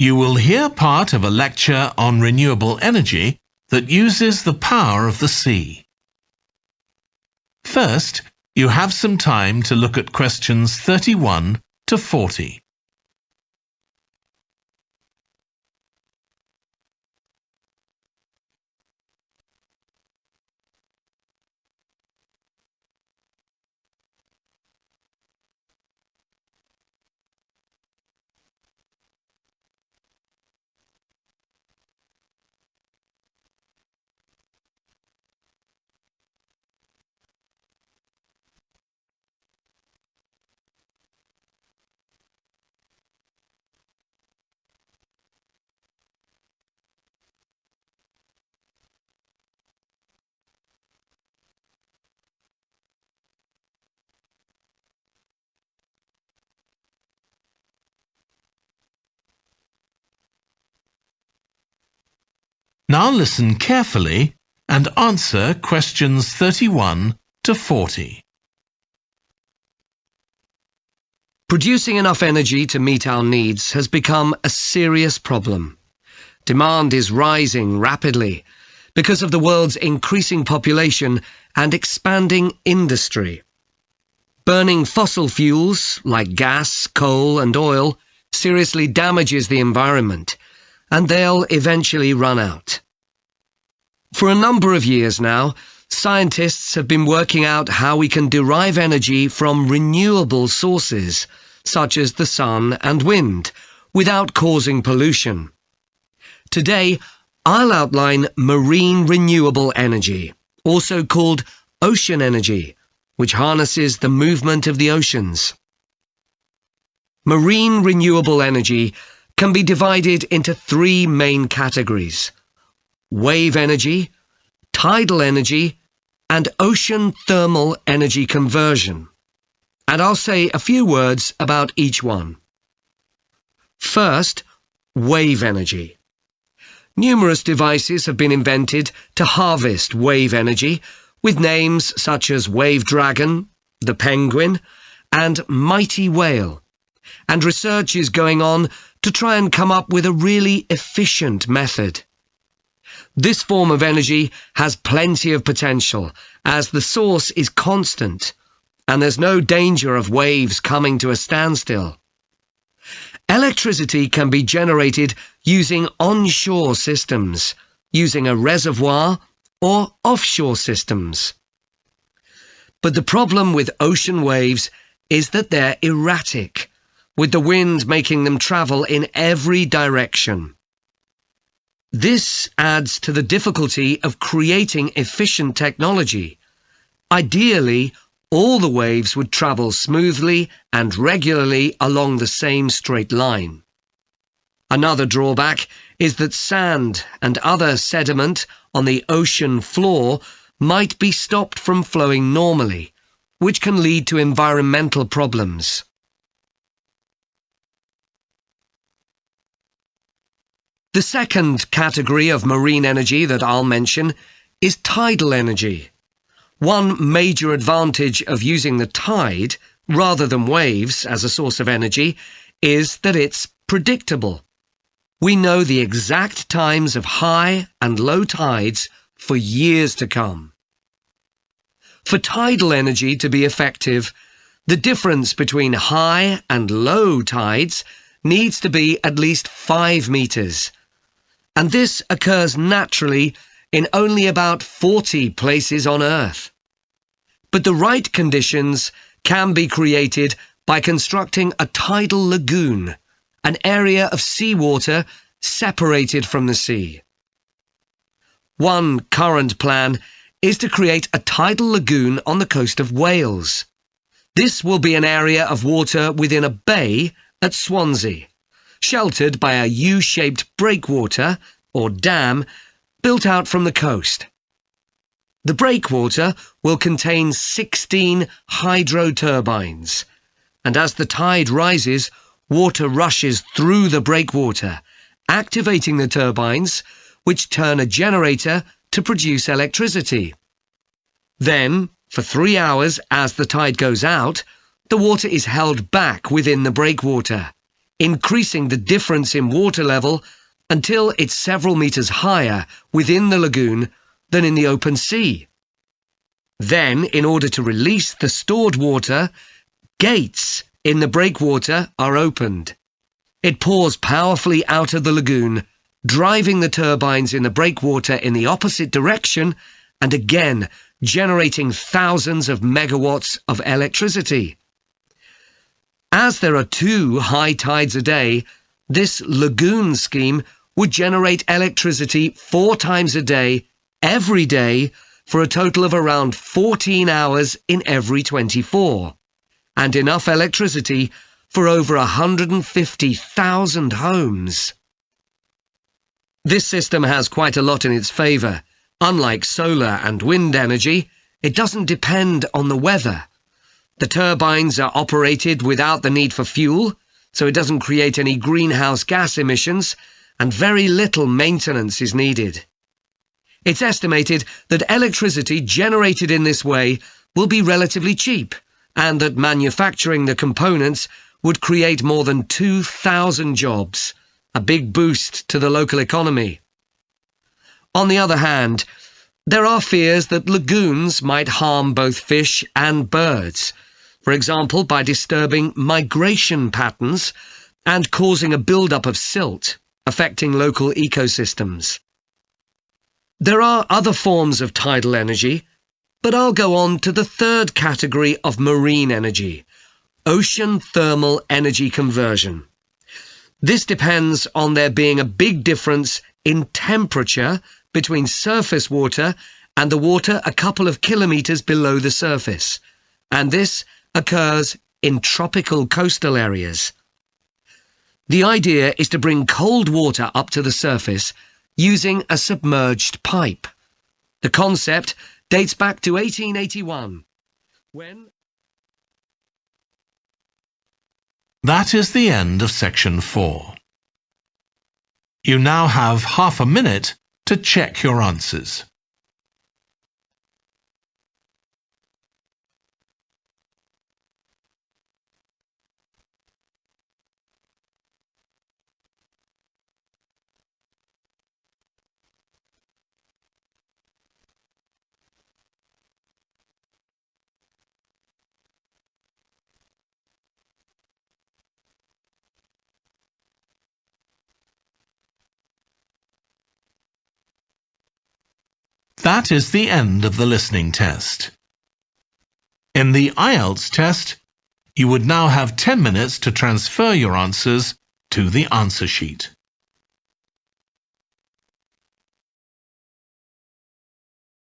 You will hear part of a lecture on renewable energy that uses the power of the sea. First, you have some time to look at questions 31 to 40. Now listen carefully and answer questions 31 to 40. Producing enough energy to meet our needs has become a serious problem. Demand is rising rapidly because of the world's increasing population and expanding industry. Burning fossil fuels like gas, coal and oil seriously damages the environment, and they'll eventually run out. For a number of years now, scientists have been working out how we can derive energy from renewable sources, such as the sun and wind, without causing pollution. Today, I'll outline marine renewable energy, also called ocean energy, which harnesses the movement of the oceans. Marine renewable energy can be divided into three main categories: wave energy, tidal energy, and ocean thermal energy conversion. And I'll say a few words about each one. First, wave energy. Numerous devices have been invented to harvest wave energy, with names such as Wave Dragon, the Penguin, and Mighty Whale. And research is going on to try and come up with a really efficient method. This form of energy has plenty of potential, as the source is constant, and there's no danger of waves coming to a standstill. Electricity can be generated using onshore systems, using a reservoir, or offshore systems. But the problem with ocean waves is that they're erratic, with the wind making them travel in every direction. This adds to the difficulty of creating efficient technology. Ideally, all the waves would travel smoothly and regularly along the same straight line. Another drawback is that sand and other sediment on the ocean floor might be stopped from flowing normally, which can lead to environmental problems. The second category of marine energy that I'll mention is tidal energy. One major advantage of using the tide rather than waves as a source of energy is that it's predictable. We know the exact times of high and low tides for years to come. For tidal energy to be effective, the difference between high and low tides needs to be at least 5 meters. And this occurs naturally in only about 40 places on Earth. But the right conditions can be created by constructing a tidal lagoon, an area of seawater separated from the sea. One current plan is to create a tidal lagoon on the coast of Wales. This will be an area of water within a bay at Swansea, sheltered by a U-shaped breakwater, or dam, built out from the coast. The breakwater will contain 16 hydro turbines, and as the tide rises, water rushes through the breakwater, activating the turbines, which turn a generator to produce electricity. Then, for 3 hours as the tide goes out, the water is held back within the breakwater, increasing the difference in water level until it's several meters higher within the lagoon than in the open sea. Then, in order to release the stored water, gates in the breakwater are opened. It pours powerfully out of the lagoon, driving the turbines in the breakwater in the opposite direction and again generating thousands of megawatts of electricity. As there are 2 high tides a day, this lagoon scheme would generate electricity 4 times a day, every day, for a total of around 14 hours in every 24, and enough electricity for over 150,000 homes. This system has quite a lot in its favour. Unlike solar and wind energy, it doesn't depend on the weather. The turbines are operated without the need for fuel, so it doesn't create any greenhouse gas emissions, and very little maintenance is needed. It's estimated that electricity generated in this way will be relatively cheap, and that manufacturing the components would create more than 2,000 jobs, a big boost to the local economy. On the other hand, there are fears that lagoons might harm both fish and birds, for example by disturbing migration patterns and causing a build-up of silt, affecting local ecosystems. There are other forms of tidal energy, but I'll go on to the third category of marine energy, ocean thermal energy conversion. This depends on there being a big difference in temperature between surface water and the water a couple of kilometres below the surface, and this occurs in tropical coastal areas. The idea is to bring cold water up to the surface using a submerged pipe. The concept dates back to 1881, when... That is the end of section 4. You now have half a minute to check your answers. That is the end of the listening test. In the IELTS test, you would now have 10 minutes to transfer your answers to the answer sheet.